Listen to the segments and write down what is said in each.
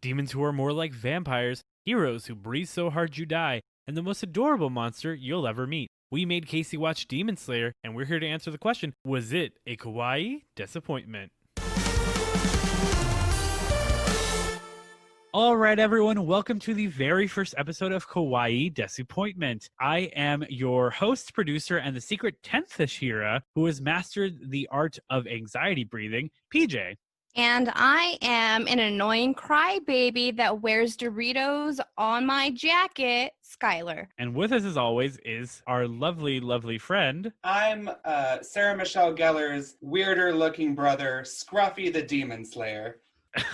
demons who are more like vampires, heroes who breathe so hard you die, and the most adorable monster you'll ever meet. We made Casey watch Demon Slayer, and we're here to answer the question, was it a kawaii disappointment? All right, everyone, welcome to the very first episode of Kawaii Desuppointment. I am your host, producer, and the secret 10th Ashira, who has mastered the art of anxiety breathing, PJ. And I am an annoying crybaby that wears Doritos on my jacket, Skylar. And with us, as always, is our lovely, lovely friend. I'm Sarah Michelle Gellar's weirder-looking brother, Scruffy the Demon Slayer.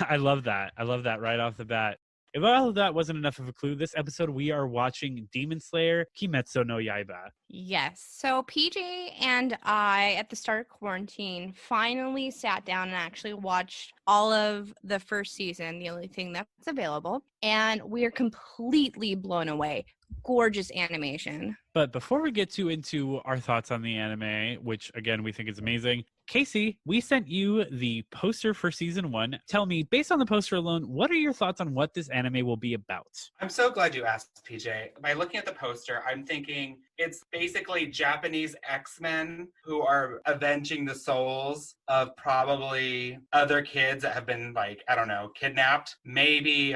I love that. I love that right off the bat. If all of that wasn't enough of a clue, this episode we are watching Demon Slayer Kimetsu no Yaiba. Yes. So PJ and I, at the start of quarantine, finally sat down and actually watched all of the first season, the only thing that's available. And we are completely blown away. Gorgeous animation. But before we get into our thoughts on the anime, which again we think is amazing, Casey, we sent you the poster for season 1. Tell me, based on the poster alone, what are your thoughts on what this anime will be about? I'm so glad you asked, PJ. By looking at the poster, I'm thinking it's basically Japanese X-Men who are avenging the souls of probably other kids that have been, kidnapped. Maybe,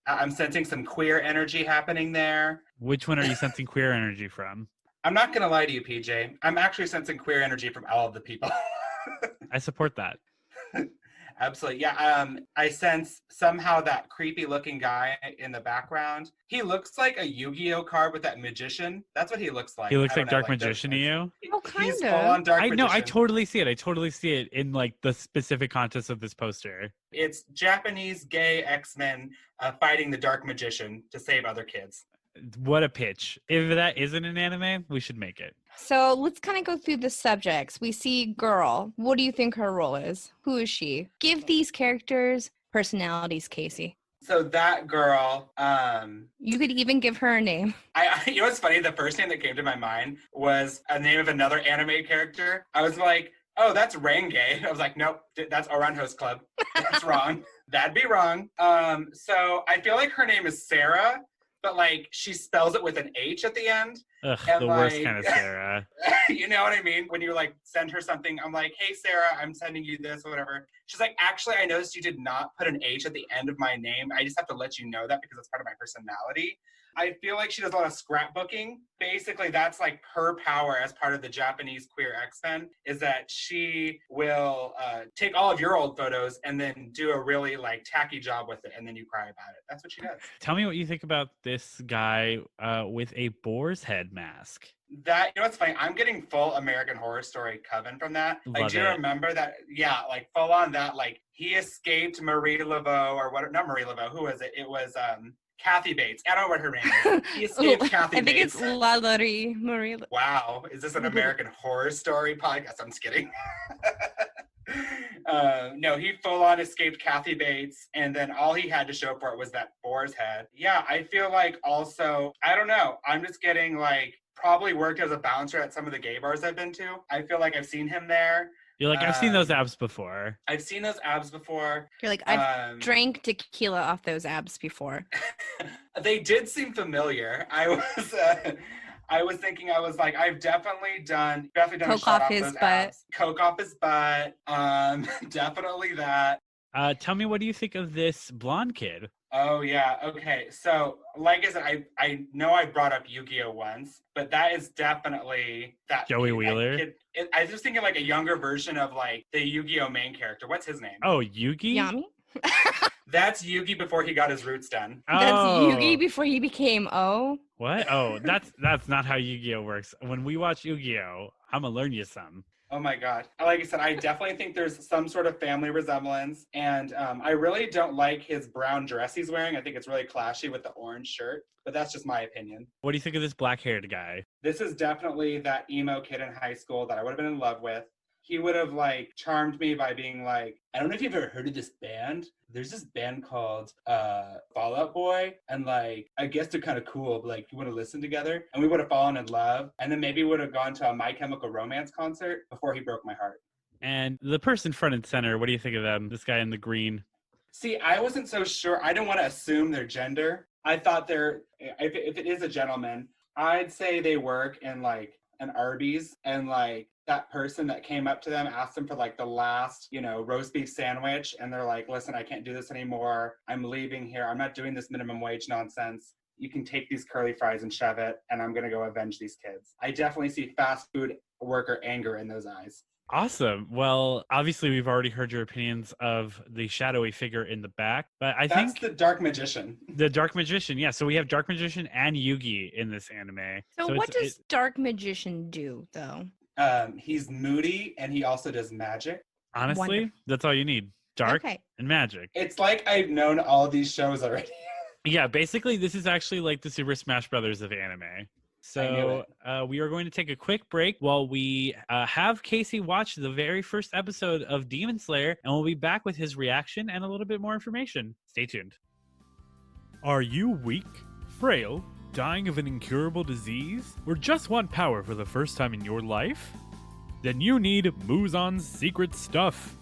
I'm sensing some queer energy happening there. Which one are you sensing queer energy from? I'm not going to lie to you, PJ. I'm actually sensing queer energy from all of the people. I support that. Absolutely. Yeah. I sense somehow that creepy looking guy in the background. He looks like a Yu-Gi-Oh card with that magician. That's what he looks like. He looks like Dark Magician to you? Oh, kind He's of. full on Dark Magician. I totally see it. I totally see it in like the specific context of this poster. It's Japanese gay X-Men fighting the Dark Magician to save other kids. What a pitch. If that isn't an anime, we should make it. So let's kind of go through the subjects. We see girl. What do you think her role is? Who is she? Give these characters personalities, Casey. So that girl, you could even give her a name. You know what's funny? The first name that came to my mind was a name of another anime character. I was like, oh, that's Renge. I was like, nope, that's Oran Host Club. That's wrong. That'd be wrong. So I feel like her name is Sarah, but like she spells it with an H at the end. Ugh, the worst kind of Sarah. You know what I mean? When you like send her something, I'm like, hey, Sarah, I'm sending you this or whatever. She's like, actually, I noticed you did not put an H at the end of my name. I just have to let you know that because it's part of my personality. I feel like she does a lot of scrapbooking. Basically, that's like her power as part of the Japanese queer X-Men is that she will take all of your old photos and then do a really like tacky job with it, and then you cry about it. That's what she does. Tell me what you think about this guy with a boar's head mask. That, you know what's funny? I'm getting full American Horror Story Coven from that. Like, do you remember that? Yeah, like full on that. Like he escaped Marie Laveau or what? Not Marie Laveau. Who was it? It was Kathy Bates. I don't know what her name is. He escaped Kathy Bates. I think it's Lalaurie Marie. Wow. Is this an American Horror Story podcast? I'm just kidding. No, he full on escaped Kathy Bates, and then all he had to show for it was that boar's head. Yeah, I feel like also, I don't know. I'm just getting like, probably worked as a bouncer at some of the gay bars I've been to. I feel like I've seen him there. You're like, I've seen those abs before. I've seen those abs before. You're like, I've drank tequila off those abs before. They did seem familiar. I was thinking, I was like, I've definitely done Coke a shot off his those butt. abs. Coke off his butt. Definitely that. Tell me, what do you think of this blonde kid? Oh, yeah. Okay. So, like I said, I know I brought up Yu-Gi-Oh! Once, but that is definitely that Joey kid. Wheeler? I was just thinking like a younger version of like the Yu-Gi-Oh! Main character. What's his name? Oh, Yugi? Yami? That's Yugi before he got his roots done. That's Oh. Yugi before he became O. What? Oh, that's not how Yu-Gi-Oh! works. When we watch Yu-Gi-Oh!, I'm gonna learn you some. Oh my God. Like I said, I definitely think there's some sort of family resemblance. And I really don't like his brown dress he's wearing. I think it's really clashy with the orange shirt, but that's just my opinion. What do you think of this black-haired guy? This is definitely that emo kid in high school that I would have been in love with. He would have like charmed me by being like, I don't know if you've ever heard of this band. There's this band called Fall Out Boy, and like I guess they're kind of cool, but like you want to listen together, and we would have fallen in love, and then maybe would have gone to a My Chemical Romance concert before he broke my heart. And the person front and center, what do you think of them? This guy in the green. See, I wasn't so sure. I didn't want to assume their gender. I thought if it is a gentleman, I'd say they work in like an Arby's, and like that person that came up to them asked them for like the last, roast beef sandwich. And they're like, listen, I can't do this anymore. I'm leaving here. I'm not doing this minimum wage nonsense. You can take these curly fries and shove it, and I'm going to go avenge these kids. I definitely see fast food worker anger in those eyes. Awesome. Well, obviously, we've already heard your opinions of the shadowy figure in the back, but I think that's the Dark Magician. The Dark Magician, yeah. So we have Dark Magician and Yugi in this anime. So what does Dark Magician do, though? He's moody, and he also does magic. Honestly, Wonderful. That's all you need. Dark and magic. It's like I've known all these shows already. Yeah, basically, this is actually like the Super Smash Brothers of anime. So we are going to take a quick break while we have Casey watch the very first episode of Demon Slayer, and we'll be back with his reaction and a little bit more information. Stay tuned. Are you weak, frail, dying of an incurable disease, or just want power for the first time in your life? Then you need Muzan's Secret Stuff.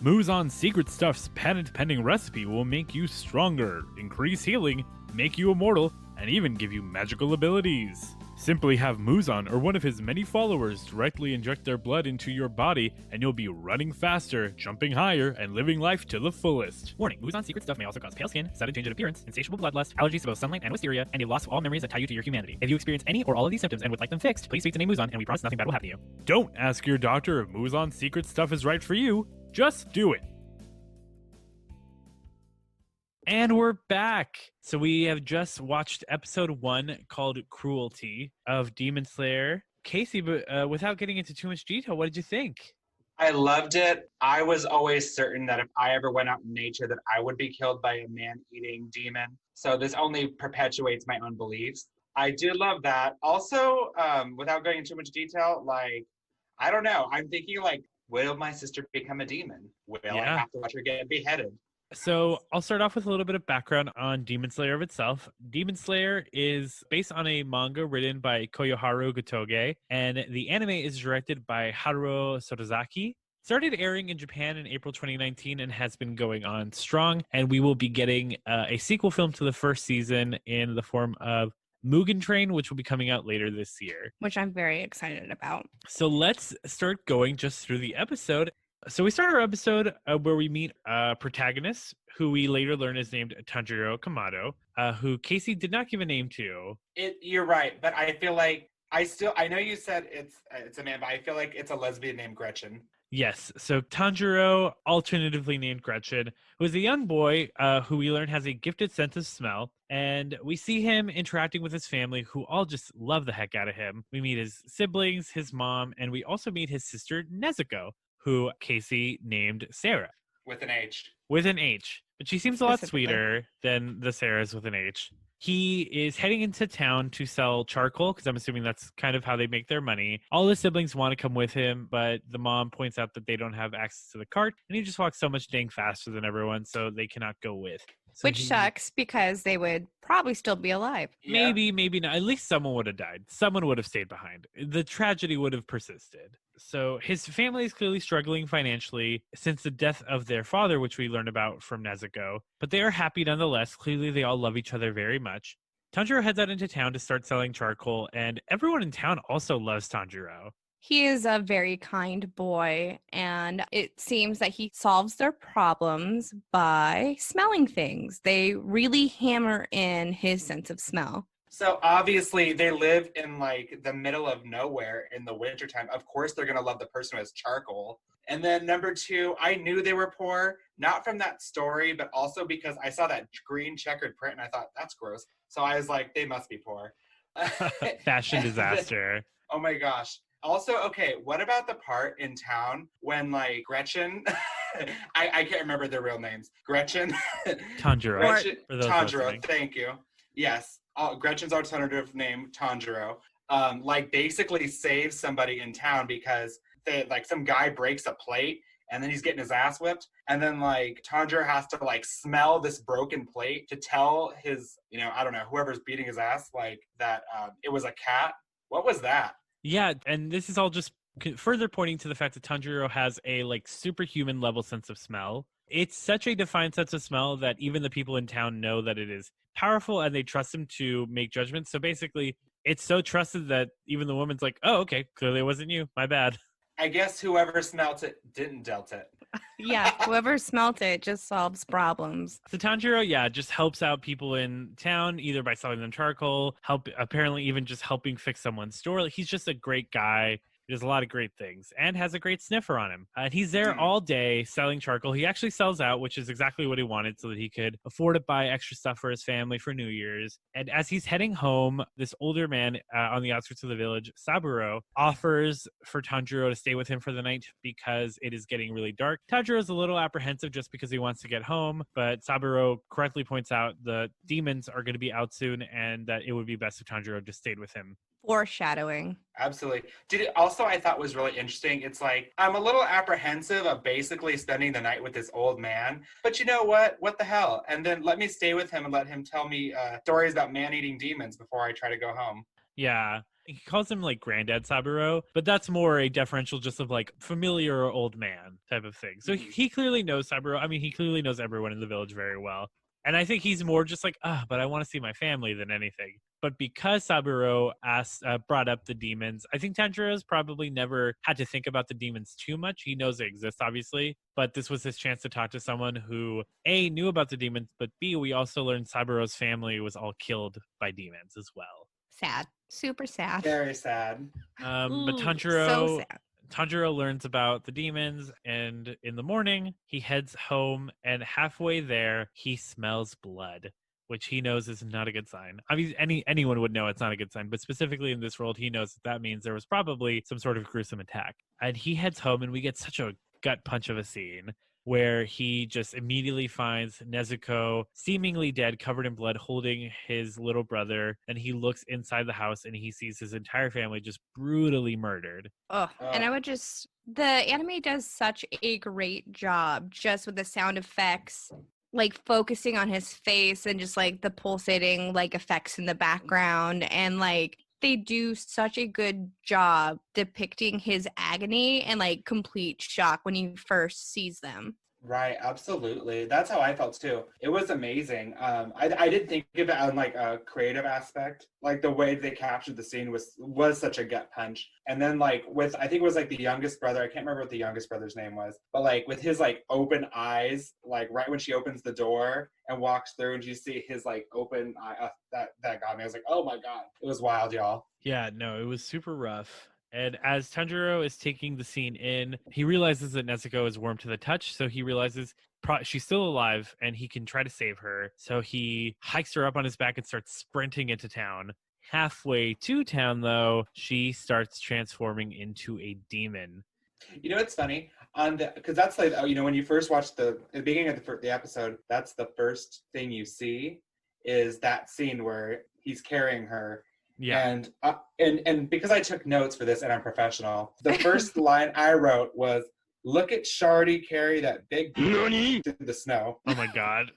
Muzan's Secret Stuff's patent-pending recipe will make you stronger, increase healing, make you immortal, and even give you magical abilities. Simply have Muzan or one of his many followers directly inject their blood into your body, and you'll be running faster, jumping higher, and living life to the fullest. Warning, Muzan's Secret Stuff may also cause pale skin, sudden change in appearance, insatiable bloodlust, allergies to both sunlight and wisteria, and a loss of all memories that tie you to your humanity. If you experience any or all of these symptoms and would like them fixed, please speak to name Muzan, and we promise nothing bad will happen to you. Don't ask your doctor if Muzan's Secret Stuff is right for you. Just do it. And we're back. So we have just watched episode 1 called Cruelty of Demon Slayer. Casey, but without getting into too much detail, what did you think? I loved it. I was always certain that if I ever went out in nature that I would be killed by a man-eating demon. So this only perpetuates my own beliefs. I do love that. Also, without going into too much detail, like, I don't know. I'm thinking like, will my sister become a demon? Will I have to watch her get beheaded? So I'll start off with a little bit of background on Demon Slayer of itself. Demon Slayer is based on a manga written by Koyoharu Gotoge, and the anime is directed by Haruo Sotozaki. Started airing in Japan in April 2019 and has been going on strong, and we will be getting a sequel film to the first season in the form of Mugen Train, which will be coming out later this year. Which I'm very excited about. So let's start going just through the episode. So we start our episode where we meet a protagonist who we later learn is named Tanjiro Kamado, who Casey did not give a name to. You're right, but I feel like I know you said it's a man, but I feel like it's a lesbian named Gretchen. Yes, so Tanjiro, alternatively named Gretchen, was a young boy who we learn has a gifted sense of smell, and we see him interacting with his family, who all just love the heck out of him. We meet his siblings, his mom, and we also meet his sister Nezuko, who Casey named Sarah. With an H. With an H. But she seems a lot sweeter than the Sarahs with an H. He is heading into town to sell charcoal, because I'm assuming that's kind of how they make their money. All his siblings want to come with him, but the mom points out that they don't have access to the cart, and he just walks so much dang faster than everyone, so they cannot go with. Which sucks, because they would probably still be alive. Maybe, maybe not. At least someone would have died. Someone would have stayed behind. The tragedy would have persisted. So his family is clearly struggling financially since the death of their father, which we learned about from Nezuko. But they are happy nonetheless. Clearly, they all love each other very much. Tanjiro heads out into town to start selling charcoal, and everyone in town also loves Tanjiro. He is a very kind boy, and it seems that he solves their problems by smelling things. They really hammer in his sense of smell. So obviously they live in like the middle of nowhere in the wintertime. Of course they're going to love the person who has charcoal. And then number 2, I knew they were poor, not from that story, but also because I saw that green checkered print and I thought, that's gross. So I was like, they must be poor. Fashion disaster. Oh my gosh. Also, okay, what about the part in town when like Gretchen, I can't remember their real names. Gretchen. Tanjiro. Tanjiro, thank you. Yes. Gretchen's alternative name, Tanjiro, like basically saves somebody in town because some guy breaks a plate and then he's getting his ass whipped. And then like Tanjiro has to like smell this broken plate to tell his, I don't know, whoever's beating his ass, like that it was a cat. What was that? Yeah, and this is all just further pointing to the fact that Tanjiro has a like superhuman level sense of smell. It's such a defined sense of smell that even the people in town know that it is powerful and they trust him to make judgments. So basically, it's so trusted that even the woman's like, oh, okay, clearly it wasn't you. My bad. I guess whoever smelt it didn't dealt it. Yeah, whoever smelt it just solves problems. So Tanjiro, yeah, just helps out people in town either by selling them charcoal, apparently even just helping fix someone's store. Like, he's just a great guy. He does a lot of great things and has a great sniffer on him. And he's there all day selling charcoal. He actually sells out, which is exactly what he wanted so that he could afford to buy extra stuff for his family for New Year's. And as he's heading home, this older man on the outskirts of the village, Saburo, offers for Tanjiro to stay with him for the night because it is getting really dark. Tanjiro is a little apprehensive just because he wants to get home, but Saburo correctly points out the demons are going to be out soon and that it would be best if Tanjiro just stayed with him. Foreshadowing. Absolutely. Did it also I thought was really interesting. It's like I'm a little apprehensive of basically spending the night with this old man, but you know what? What the hell? And then let me stay with him and let him tell me stories about man-eating demons before I try to go home. Yeah. He calls him like Granddad Saburo, but that's more a deferential just of like familiar or old man type of thing. So he clearly knows Saburo. I mean, he clearly knows everyone in the village very well. And I think he's more just like, but I want to see my family than anything. But because Saburo brought up the demons, I think Tanjiro's probably never had to think about the demons too much. He knows they exist, obviously, but this was his chance to talk to someone who, A, knew about the demons, but B, we also learned Saburo's family was all killed by demons as well. Sad. Super sad. Very sad. But Ooh, Tanjiro... so sad. Tanjiro learns about the demons, and in the morning, he heads home, and halfway there, he smells blood, which he knows is not a good sign. I mean, anyone would know it's not a good sign, but specifically in this world, he knows that means there was probably some sort of gruesome attack. And he heads home, and we get such a gut punch of a scene where he just immediately finds Nezuko seemingly dead, covered in blood, holding his little brother. And he looks inside the house and he sees his entire family just brutally murdered. Oh, and I would the anime does such a great job just with the sound effects, like focusing on his face and just like the pulsating like effects in the background, and like they do such a good job depicting his agony and like complete shock when he first sees them. Right, absolutely. That's how I felt too. It was amazing. I did think of it on like a creative aspect, like the way they captured the scene was such a gut punch. And then like with I think it was like the youngest brother. I can't remember what the youngest brother's name was, but like with his like open eyes, like right when she opens the door and walks through, and you see his like open eye. That got me. I was like, oh my god, it was wild, y'all. Yeah, no, it was super rough. And as Tanjiro is taking the scene in, he realizes that Nezuko is warm to the touch, so he realizes she's still alive and he can try to save her. So he hikes her up on his back and starts sprinting into town. Halfway to town, though, she starts transforming into a demon. You know, it's funny because that's like when you first watch the beginning of the episode, that's the first thing you see is that scene where he's carrying her. Yeah. And because I took notes for this and I'm professional, the first line I wrote was, "Look at Shardy carry that big through the snow." Oh my god.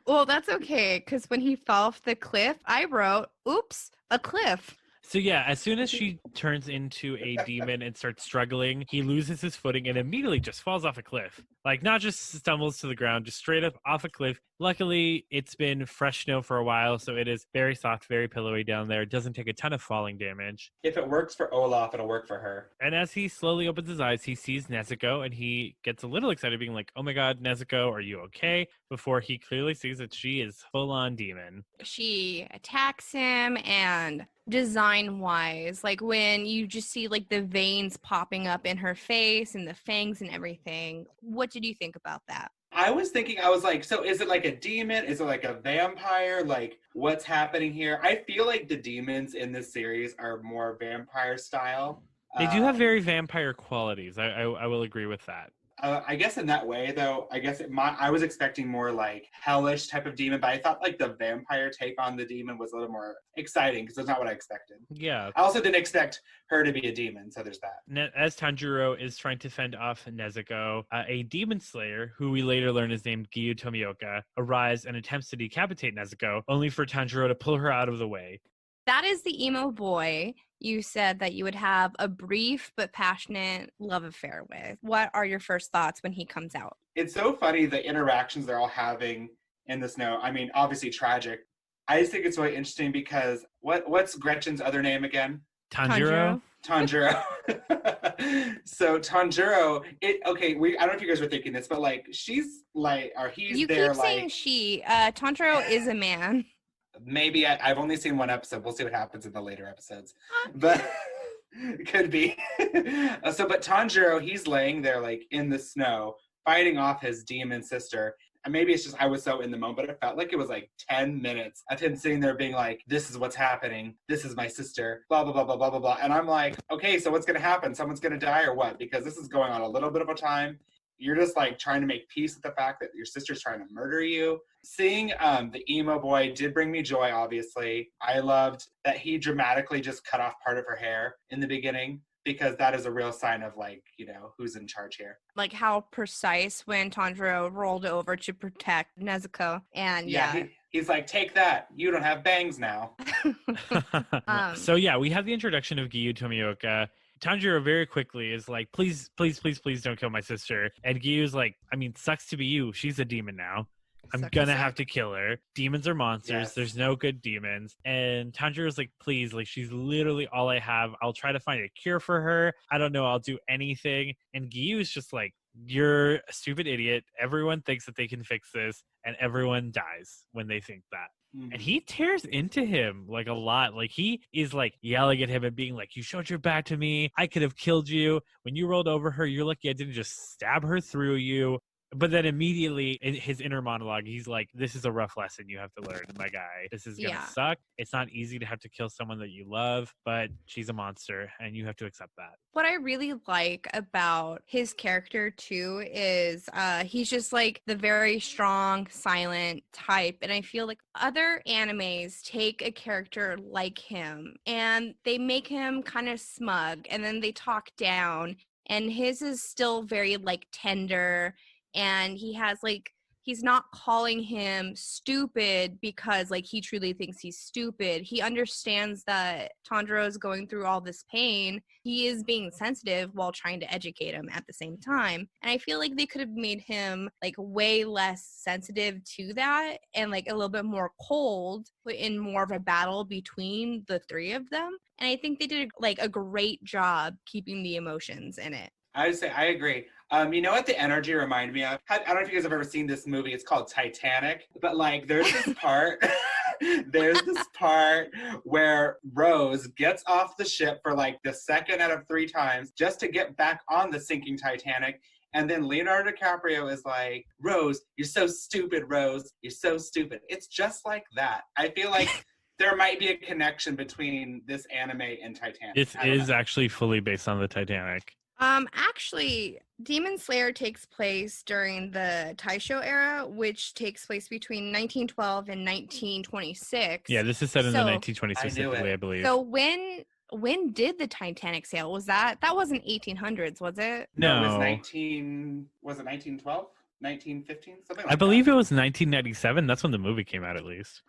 Well, that's okay, because when he fell off the cliff, I wrote, "Oops, a cliff." So yeah, as soon as she turns into a demon and starts struggling, he loses his footing and immediately just falls off a cliff. Like, not just stumbles to the ground, just straight up off a cliff. Luckily, it's been fresh snow for a while, so it is very soft, very pillowy down there. It doesn't take a ton of falling damage. If it works for Olaf, it'll work for her. And as he slowly opens his eyes, he sees Nezuko, and he gets a little excited, being like, oh my god, Nezuko, are you okay? Before he clearly sees that she is full-on demon. She attacks him, and design-wise, like when you just see like the veins popping up in her face and the fangs and everything, what did you think about that? I was like, so is it like a demon? Is it like a vampire? Like, what's happening here? I feel like the demons in this series are more vampire style. They do have very vampire qualities. I will agree with that. I guess in that way, though, I was expecting more like hellish type of demon, but I thought like the vampire take on the demon was a little more exciting because that's not what I expected. Yeah. I also didn't expect her to be a demon, so there's that. As Tanjiro is trying to fend off Nezuko, a demon slayer, who we later learn is named Giyu Tomioka, arrives and attempts to decapitate Nezuko, only for Tanjiro to pull her out of the way. That is the emo boy you said that you would have a brief but passionate love affair with. What are your first thoughts when he comes out? It's so funny the interactions they're all having in the snow. I mean, obviously tragic. I just think it's really interesting because what's Gretchen's other name again? Tanjiro? Tanjiro. So Tanjiro, I don't know if you guys were thinking this, but like she's like, or he's You there keep saying like she. Tanjiro is a man. maybe I've only seen one episode. We'll see what happens in the later episodes, but it could be. But Tanjiro, he's laying there like in the snow, fighting off his demon sister. And maybe it's just I was so in the moment, but it felt like it was like 10 minutes of him sitting there being like, this is what's happening. This is my sister, blah, blah, blah, blah, blah, blah, blah. And I'm like, okay, so what's going to happen? Someone's going to die or what? Because this is going on a little bit of a time. You're just like trying to make peace with the fact that your sister's trying to murder you. Seeing the emo boy did bring me joy, obviously. I loved that he dramatically just cut off part of her hair in the beginning, because that is a real sign of like, who's in charge here. Like how precise when Tanjiro rolled over to protect Nezuko. And He's like, take that. You don't have bangs now. So yeah, we have the introduction of Giyu Tomioka. Tanjiro very quickly is like, please, please, please, please don't kill my sister. And Giyu's like, I mean, sucks to be you. She's a demon now. I'm gonna have to kill her. Demons are monsters. Yes. There's no good demons. And Tanjiro's like, please, like she's literally all I have. I'll try to find a cure for her. I don't know. I'll do anything. And Giyu's just like, you're a stupid idiot. Everyone thinks that they can fix this, and everyone dies when they think that. Mm-hmm. And he tears into him like a lot. Like he is like yelling at him and being like, you showed your back to me. I could have killed you. When you rolled over her, you're lucky I didn't just stab her through you. But then immediately in his inner monologue, he's like, this is a rough lesson you have to learn, my guy. This is going to suck. It's not easy to have to kill someone that you love, but she's a monster and you have to accept that. What I really like about his character too is he's just like the very strong, silent type. And I feel like other animes take a character like him and they make him kind of smug and then they talk down. And his is still very like tender. And he has like, he's not calling him stupid because like he truly thinks he's stupid. He understands that Tanjiro is going through all this pain. He is being sensitive while trying to educate him at the same time. And I feel like they could have made him like way less sensitive to that and like a little bit more cold in more of a battle between the three of them. And I think they did like a great job keeping the emotions in it. I would say I agree. You know what the energy reminded me of? I don't know if you guys have ever seen this movie. It's called Titanic. But like there's this part where Rose gets off the ship for like the second out of 3 times just to get back on the sinking Titanic. And then Leonardo DiCaprio is like, Rose, you're so stupid, Rose. You're so stupid. It's just like that. I feel like there might be a connection between this anime and Titanic. This is actually fully based on the Titanic. Actually, Demon Slayer takes place during the Taisho era, which takes place between 1912 and 1926. Yeah, this is set in the 1920s specifically, I believe. So when did the Titanic sail? Was that wasn't 1800s, was it? No, it was 1912? 1915? Something like I believe it was 1997. That's when the movie came out, at least.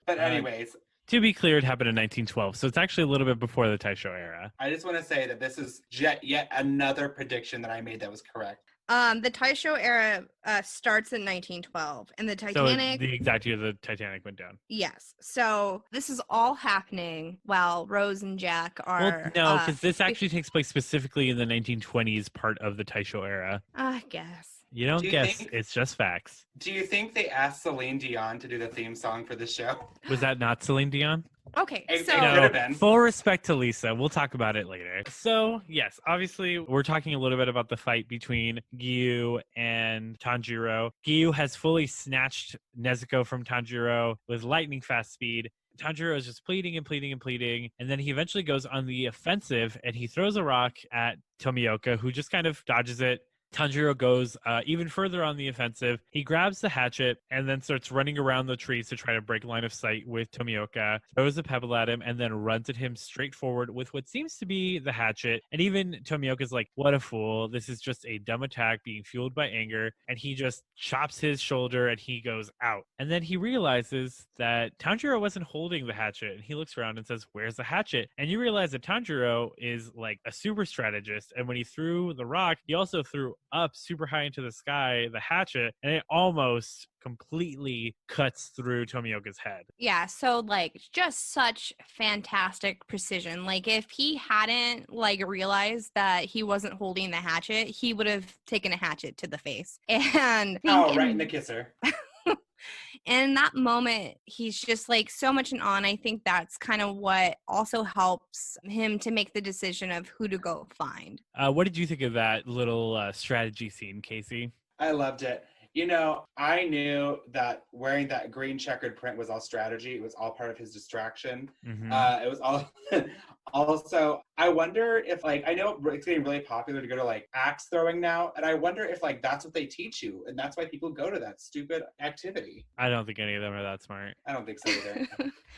But anyways. To be clear, it happened in 1912, so it's actually a little bit before the Taisho era. I just want to say that this is yet another prediction that I made that was correct. The Taisho era starts in 1912, and the Titanic... So the exact year the Titanic went down. Yes. So this is all happening while Rose and Jack are... Well, no, because this actually takes place specifically in the 1920s part of the Taisho era. I guess. You don't guess, it's just facts. Do you think they asked Celine Dion to do the theme song for the show? Was that not Celine Dion? Okay, so... No, full respect to Lisa. We'll talk about it later. So, yes, obviously, we're talking a little bit about the fight between Giyu and Tanjiro. Giyu has fully snatched Nezuko from Tanjiro with lightning fast speed. Tanjiro is just pleading and pleading and pleading, and then he eventually goes on the offensive, and he throws a rock at Tomioka, who just kind of dodges it. Tanjiro goes even further on the offensive. He grabs the hatchet and then starts running around the trees to try to break line of sight with Tomioka, throws a pebble at him, and then runs at him straight forward with what seems to be the hatchet. And even Tomioka's like, what a fool. This is just a dumb attack being fueled by anger. And he just chops his shoulder and he goes out. And then he realizes that Tanjiro wasn't holding the hatchet. And he looks around and says, where's the hatchet? And you realize that Tanjiro is like a super strategist. And when he threw the rock, he also threw up super high into the sky the hatchet, and it almost completely cuts through Tomioka's head. Yeah, so like just such fantastic precision. Like if he hadn't like realized that he wasn't holding the hatchet, he would have taken a hatchet to the face. And right in the kisser. in that moment, he's just like so much in awe. And I think that's kind of what also helps him to make the decision of who to go find. What did you think of that little strategy scene, Casey? I loved it. You know, I knew that wearing that green checkered print was all strategy. It was all part of his distraction. Mm-hmm. It was all also, I wonder if like, I know it's getting really popular to go to like axe throwing now. And I wonder if like, that's what they teach you. And that's why people go to that stupid activity. I don't think any of them are that smart. I don't think so either.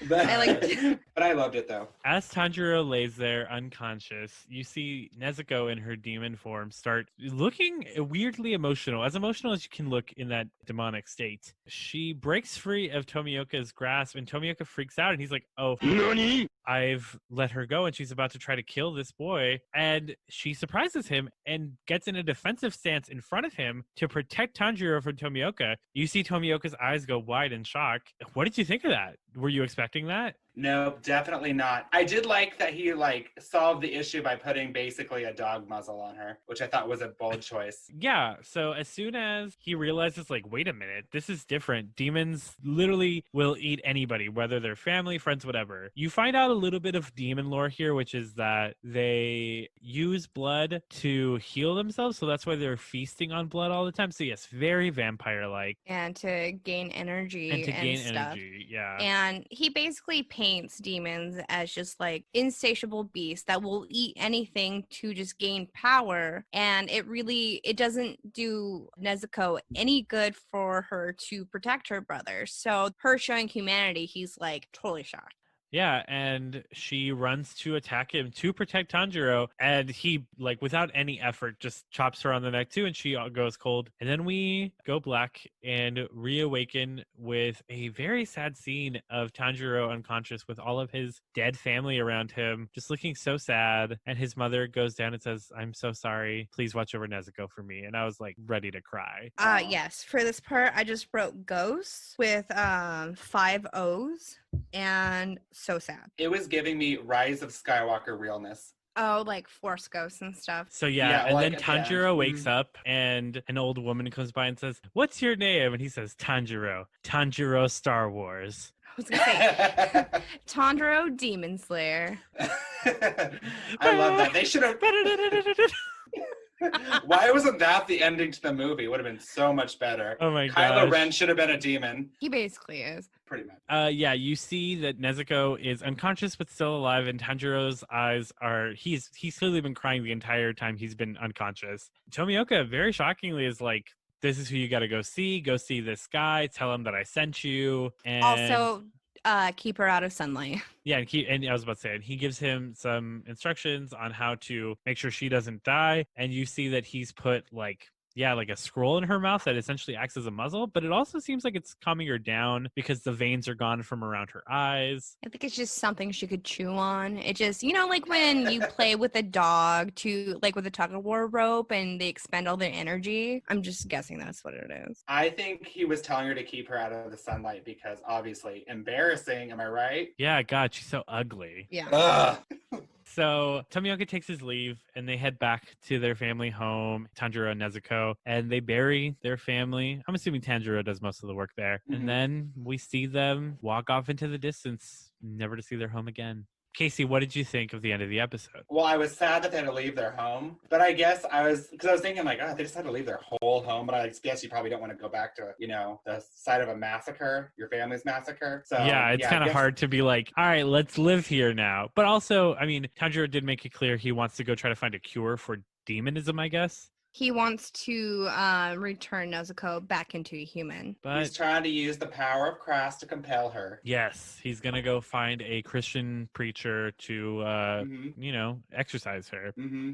But but I loved it though. As Tanjiro lays there unconscious, you see Nezuko in her demon form start looking weirdly emotional as you can look in that demonic state. She breaks free of Tomioka's grasp and Tomioka freaks out and he's like, oh, NANI? I've let her go and she's about to try to kill this boy. And she surprises him and gets in a defensive stance in front of him to protect Tanjiro from Tomioka. You see Tomioka's eyes go wide in shock. What did you think of that? Were you expecting that? No, definitely not. I did like that he like solved the issue by putting basically a dog muzzle on her, which I thought was a bold choice. Yeah, so as soon as he realizes like, wait a minute, this is different. Demons literally will eat anybody, whether they're family, friends, whatever. You find out a little bit of demon lore here, which is that they use blood to heal themselves, so that's why they're feasting on blood all the time. So yes, very vampire-like. And to gain energy And to gain stuff. energy, yeah. And he basically paints demons as just like insatiable beasts that will eat anything to just gain power. And it doesn't do Nezuko any good for her to protect her brother. So her showing humanity, he's like totally shocked. Yeah, and she runs to attack him to protect Tanjiro, and he, like, without any effort, just chops her on the neck too, and she goes cold. And then we go black and reawaken with a very sad scene of Tanjiro unconscious with all of his dead family around him, just looking so sad. And his mother goes down and says, I'm so sorry. Please watch over Nezuko for me. And I was, like, ready to cry. Yes. For this part, I just wrote ghosts with 5 O's. And so sad. It was giving me Rise of Skywalker realness. Oh, like Force ghosts and stuff. So yeah, and like then Tanjiro wakes Mm-hmm. up and an old woman comes by and says, what's your name? And he says, Tanjiro Star Wars. I was gonna say Tanjiro Demon Slayer. I love that. They should have. Why wasn't that the ending to the movie? It would have been so much better. Oh my Kylo gosh. Ren should have been a demon. He basically is. Pretty much. Yeah, you see that Nezuko is unconscious but still alive, and Tanjiro's eyes are he's clearly been crying the entire time he's been unconscious. Tomioka, very shockingly, is like, this is who you gotta go see this guy, tell him that I sent you. And Also, keep her out of sunlight. yeah, and I was about to say, and he gives him some instructions on how to make sure she doesn't die. And you see that he's put like a scroll in her mouth that essentially acts as a muzzle, but it also seems like it's calming her down because the veins are gone from around her eyes. I think it's just something she could chew on. It just, like when you play with a dog with a tug of war rope and they expend all their energy. I'm just guessing that's what it is. I think he was telling her to keep her out of the sunlight because obviously embarrassing. Am I right? Yeah, God, she's so ugly. Yeah. Ugh. So Tomioka takes his leave and they head back to their family home, Tanjiro and Nezuko, and they bury their family. I'm assuming Tanjiro does most of the work there. Mm-hmm. And then we see them walk off into the distance, never to see their home again. Casey, what did you think of the end of the episode? Well, I was sad that they had to leave their home, but I guess I was thinking like, they just had to leave their whole home. But I guess you probably don't want to go back to, the site of a massacre, your family's massacre. So yeah, it's kind of hard to be like, all right, let's live here now. But also, I mean, Tanjiro did make it clear he wants to go try to find a cure for demonism, I guess. He wants to return Nezuko back into a human. But He's trying to use the power of Christ to compel her. yes, he's gonna go find a Christian preacher to, exercise her.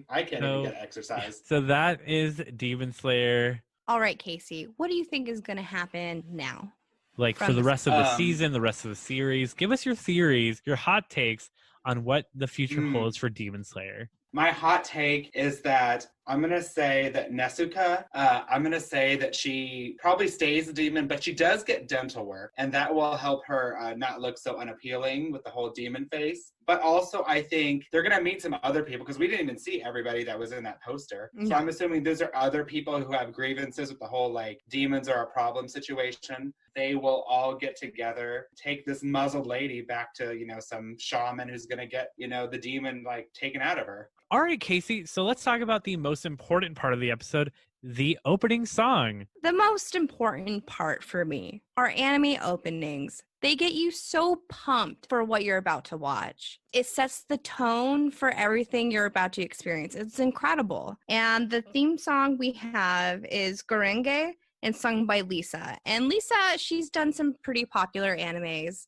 I can't even get exercise. So that is Demon Slayer. All right, Casey, what do you think is going to happen now? Like From for the this- rest of the season, the rest of the series. Give us your theories, your hot takes on what the future holds for Demon Slayer. My hot take is that I'm going to say that Nezuka, I'm going to say that she probably stays a demon, but she does get dental work, and that will help her not look so unappealing with the whole demon face. But also, I think they're going to meet some other people, because we didn't even see everybody that was in that poster. No. So I'm assuming those are other people who have grievances with the whole, like, demons are a problem situation. They will all get together, take this muzzled lady back to, some shaman who's going to get, the demon, like, taken out of her. All right, Casey. So let's talk about the most important part of the episode, the opening song. The most important part for me are anime openings. They get you so pumped for what you're about to watch. It sets the tone for everything you're about to experience. It's incredible. And the theme song we have is Gorenge and sung by Lisa. And Lisa, she's done some pretty popular animes.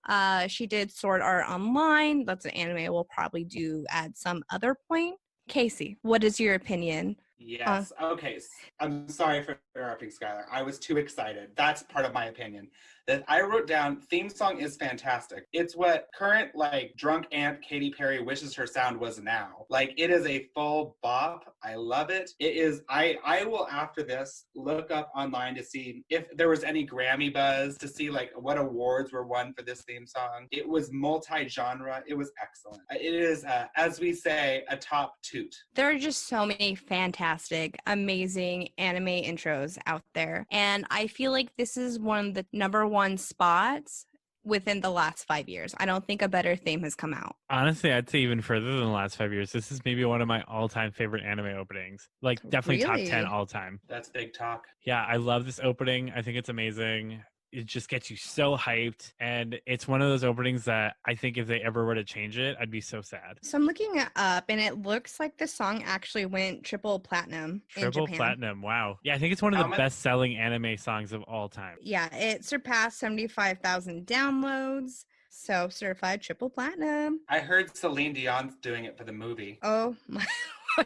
She did Sword Art Online. That's an anime we'll probably do at some other point. Casey, what is your opinion? Yes. Okay. I'm sorry for interrupting, Skylar. I was too excited. That's part of my opinion. That I wrote down, theme song is fantastic. It's what current, like, drunk Aunt Katy Perry wishes her sound was now. Like, it is a full bop. I love it. It is, I will, after this, look up online to see if there was any Grammy buzz, to see, like, what awards were won for this theme song. It was multi-genre. It was excellent. It is, as we say, a top toot. There are just so many fantastic, amazing anime intros out there. And I feel like this is one of the number one spots within the last 5 years. I don't think a better theme has come out. Honestly, I'd say even further than the last 5 years. This is maybe one of my all-time favorite anime openings. Like, definitely Really? top 10 all-time. That's big talk. Yeah, I love this opening. I think it's amazing. It just gets you so hyped. And it's one of those openings that I think if they ever were to change it, I'd be so sad. So I'm looking it up, and it looks like the song actually went triple platinum in Triple Japan. platinum. Wow. Yeah, I think it's one of the best-selling anime songs of all time. Yeah, it surpassed 75,000 downloads. So certified triple platinum. I heard Celine Dion's doing it for the movie. Oh my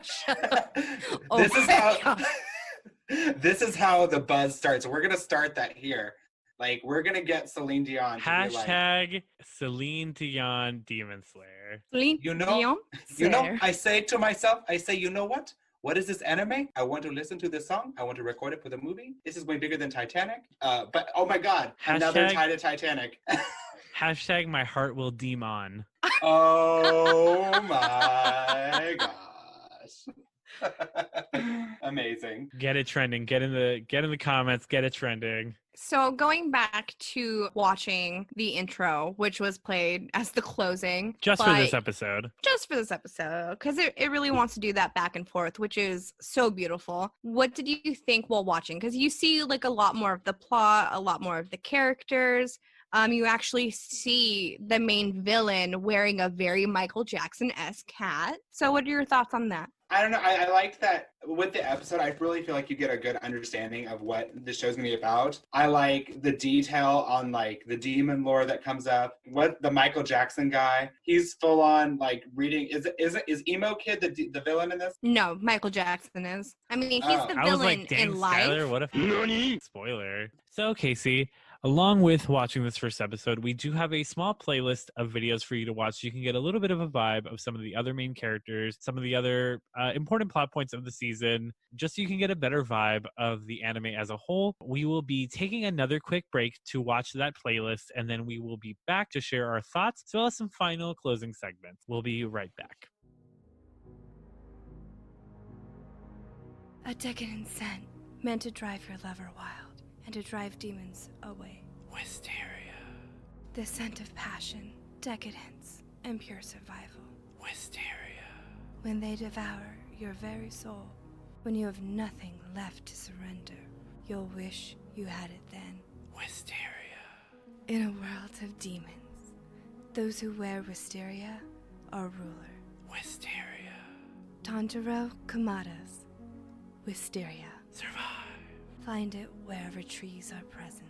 shut up. This Oh is my how God. this is how the buzz starts. We're gonna start that here. Like, we're gonna get Celine Dion to be like, Hashtag Celine Dion Demon Slayer. Celine You know- Dion Slayer. I say to myself, you know what? What is this anime? I want to listen to this song. I want to record it for the movie. This is way bigger than Titanic. But oh my God, another Hashtag- tie to Titanic. Hashtag my heart will demon. Oh my gosh. Amazing. Get it trending. Get in the comments. Get it trending. So going back to watching the intro, which was played as the closing. Just for this episode. Just for this episode, because it really wants to do that back and forth, which is so beautiful. What did you think while watching? Because you see like a lot more of the plot, a lot more of the characters. You actually see the main villain wearing a very Michael Jackson-esque hat. So what are your thoughts on that? I don't know. I liked that with the episode. I really feel like you get a good understanding of what the show's gonna be about. I like the detail on, like, the demon lore that comes up. What the Michael Jackson guy? He's full on, like, reading. Is Emo Kid the villain in this? No, Michael Jackson is. I mean, he's the I was villain like, dang, in life. Skylar, what a spoiler. So, Casey, along with watching this first episode, we do have a small playlist of videos for you to watch so you can get a little bit of a vibe of some of the other main characters, some of the other important plot points of the season, just so you can get a better vibe of the anime as a whole. We will be taking another quick break to watch that playlist, and then we will be back to share our thoughts as well as some final closing segments. We'll be right back. A decadent scent meant to drive your lover wild and to drive demons away. Wisteria. The scent of passion, decadence, and pure survival. Wisteria. When they devour your very soul, when you have nothing left to surrender, you'll wish you had it then. Wisteria. In a world of demons, those who wear wisteria are ruler. Wisteria. Tanjiro Kamada's Wisteria. Survive. Find it wherever trees are present.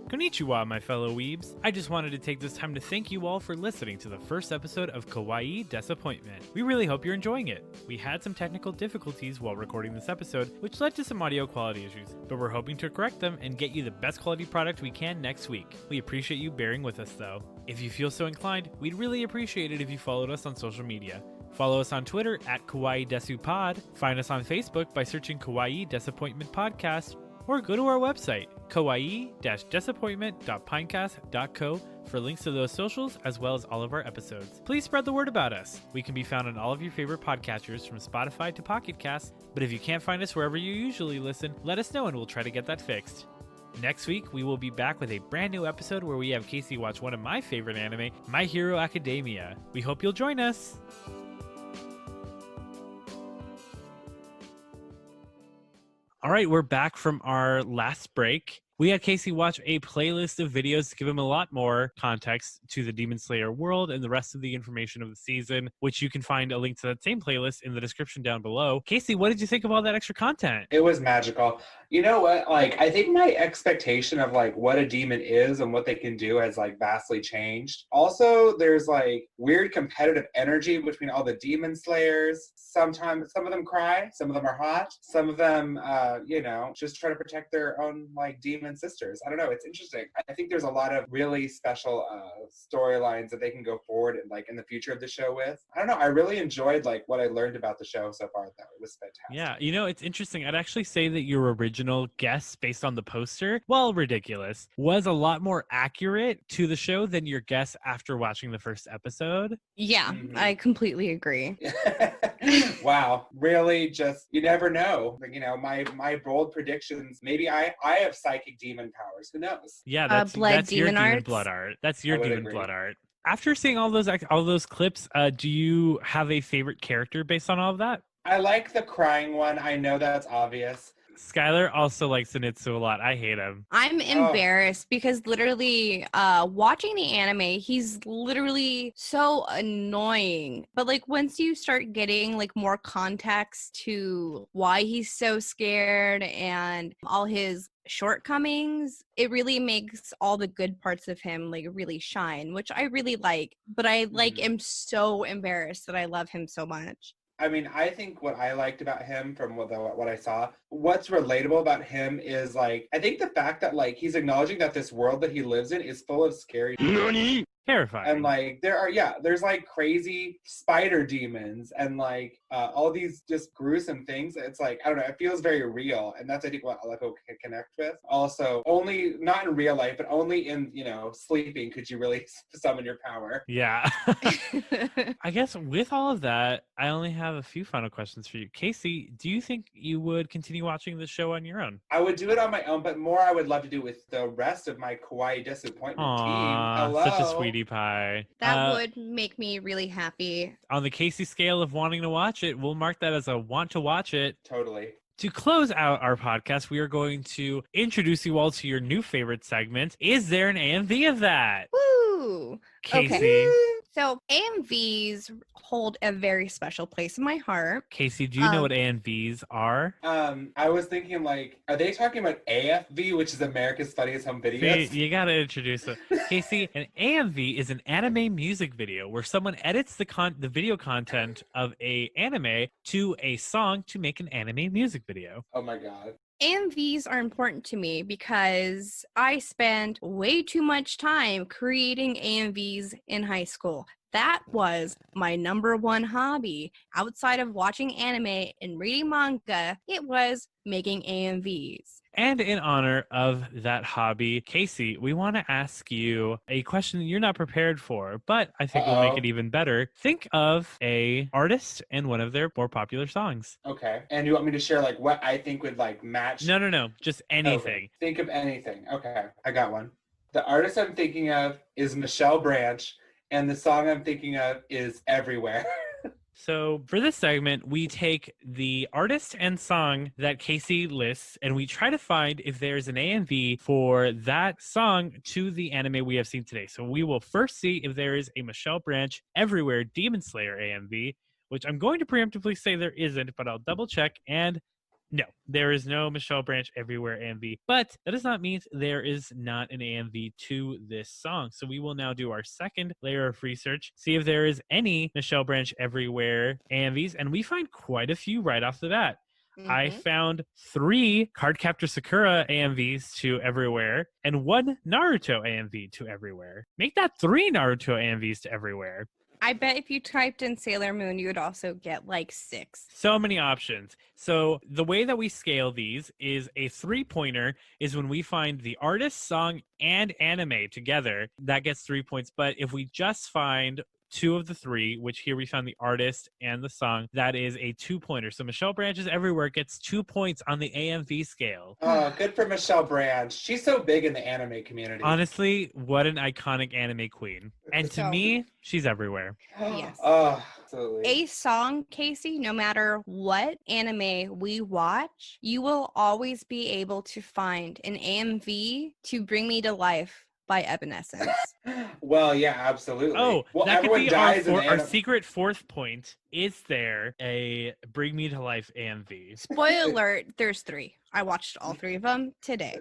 Konnichiwa, my fellow weebs. I just wanted to take this time to thank you all for listening to the first episode of Kawaii Desuppointment. We really hope you're enjoying it. We had some technical difficulties while recording this episode, which led to some audio quality issues, but we're hoping to correct them and get you the best quality product we can next week. We appreciate you bearing with us though. If you feel so inclined, we'd really appreciate it if you followed us on social media. Follow us on Twitter at Kawaii Desupod, find us on Facebook by searching Kawaii Desuppointment Podcast, or go to our website, kawaii-disappointment.pinecast.co for links to those socials as well as all of our episodes. Please spread the word about us. We can be found on all of your favorite podcatchers from Spotify to Pocket Casts, but if you can't find us wherever you usually listen, let us know and we'll try to get that fixed. Next week, we will be back with a brand new episode where we have Casey watch one of my favorite anime, My Hero Academia. We hope you'll join us! All right, we're back from our last break. We had Casey watch a playlist of videos to give him a lot more context to the Demon Slayer world and the rest of the information of the season, which you can find a link to that same playlist in the description down below. Casey, what did you think of all that extra content? It was magical. You know what? Like, I think my expectation of like what a demon is and what they can do has like vastly changed. Also, there's like weird competitive energy between all the demon slayers. Sometimes some of them cry, some of them are hot, some of them, just try to protect their own like demon sisters. I don't know. It's interesting. I think there's a lot of really special storylines that they can go forward and like in the future of the show with. I don't know. I really enjoyed like what I learned about the show so far though. It was fantastic. Yeah, you know, it's interesting. I'd actually say that your original guess based on the poster, while ridiculous, was a lot more accurate to the show than your guess after watching the first episode. Yeah, I completely agree. Wow. Really just, you never know. Like, you know, my bold predictions, maybe I have psychic demon powers. Who knows? Yeah, that's your demon demon arts? blood art. That's your I would demon agree. blood art. After seeing all those clips, do you have a favorite character based on all of that? I like the crying one. I know that's obvious. Skylar also likes Zenitsu a lot. I hate him. I'm embarrassed because literally watching the anime, he's literally so annoying. But like once you start getting like more context to why he's so scared and all his shortcomings, it really makes all the good parts of him like really shine, which I really like. But I like am so embarrassed that I love him so much. I mean, I think what I liked about him from what I saw, what's relatable about him is like, I think the fact that like he's acknowledging that this world that he lives in is full of scary Terrifying. and like there's like crazy spider demons and like all these just gruesome things. It's like, I don't know, it feels very real, and that's I think what Aleppo can connect with. Also, only not in real life, but only in, you know, sleeping could you really summon your power. Yeah. I guess with all of that, I only have a few final questions for you. Casey, do you think you would continue watching the show on your own? I would do it on my own, but more I would love to do with the rest of my Kawaii Disappointment team. Hello. Such a sweetie pie. That would make me really happy. On the Casey scale of wanting to watch it, we'll mark that as a want to watch it. Totally. To close out our podcast, we are going to introduce you all to your new favorite segment. Is there an AMV of that? Woo! Casey. Okay. So AMVs hold a very special place in my heart. Casey, do you know what AMVs are? I was thinking like, are they talking about AFV, which is America's Funniest Home Videos? See, you gotta introduce it. Casey, an AMV is an anime music video where someone edits the video content of a anime to a song to make an anime music video. Oh my god. AMVs are important to me because I spent way too much time creating AMVs in high school. That was my number one hobby. Outside of watching anime and reading manga, it was making AMVs. And in honor of that hobby, Casey, we want to ask you a question that you're not prepared for, but I think will make it even better. Think of a artist and one of their more popular songs. Okay. And you want me to share like what I think would like match? No. Just anything. Okay. Think of anything. Okay. I got one. The artist I'm thinking of is Michelle Branch, and the song I'm thinking of is Everywhere. So for this segment, we take the artist and song that Casey lists, and we try to find if there's an AMV for that song to the anime we have seen today. So we will first see if there is a Michelle Branch Everywhere Demon Slayer AMV, which I'm going to preemptively say there isn't, but I'll double check. And no, there is no Michelle Branch Everywhere AMV, but that does not mean there is not an AMV to this song. So we will now do our second layer of research, see if there is any Michelle Branch Everywhere AMVs, and we find quite a few right off the bat. I found 3 Cardcaptor Sakura AMVs to Everywhere and 1 Naruto AMV to Everywhere. Make that 3 Naruto AMVs to Everywhere. I bet if you typed in Sailor Moon, you would also get like 6. So many options. So the way that we scale these is a 3-pointer is when we find the artist, song, and anime together. That gets 3 points. But if we just find 2 of the 3, which here we found the artist and the song, that is a 2-pointer. So Michelle Branch is Everywhere gets 2 points on the AMV scale. Oh, good for Michelle Branch. She's so big in the anime community. Honestly, what an iconic anime queen. And to me, she's everywhere. Yes. Oh, absolutely. A song, Casey, no matter what anime we watch, you will always be able to find an AMV to Bring Me to Life by Evanescence. Well, yeah, absolutely. Oh, well, that could everyone be dies in the our secret 4th point. Is there a Bring Me to Life AMV? Spoiler alert, there's 3. I watched all 3 of them today.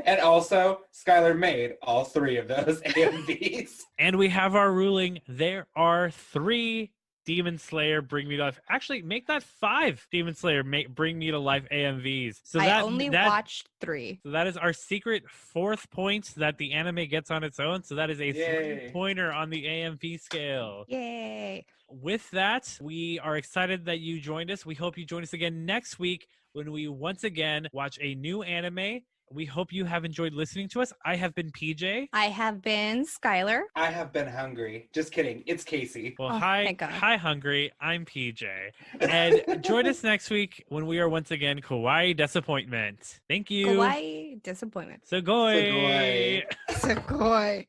And also, Skylar made all 3 of those AMVs. And we have our ruling. There are 3 Demon Slayer Bring Me to Life. Actually, make that 5 Demon Slayer Bring Me to Life AMVs. So I only watched 3. So that is our secret 4th point that the anime gets on its own. So that is a 3-pointer on the AMV scale. Yay. With that, we are excited that you joined us. We hope you join us again next week when we once again watch a new anime. We hope you have enjoyed listening to us. I have been PJ. I have been Skylar. I have been hungry. Just kidding. It's Casey. Well, Oh, thank God. hi, Hungry. I'm PJ. And join us next week when we are once again Kawaii Desuppointment. Thank you. Kawaii Disappointment. Sugoi. Sugoi. Sugoi.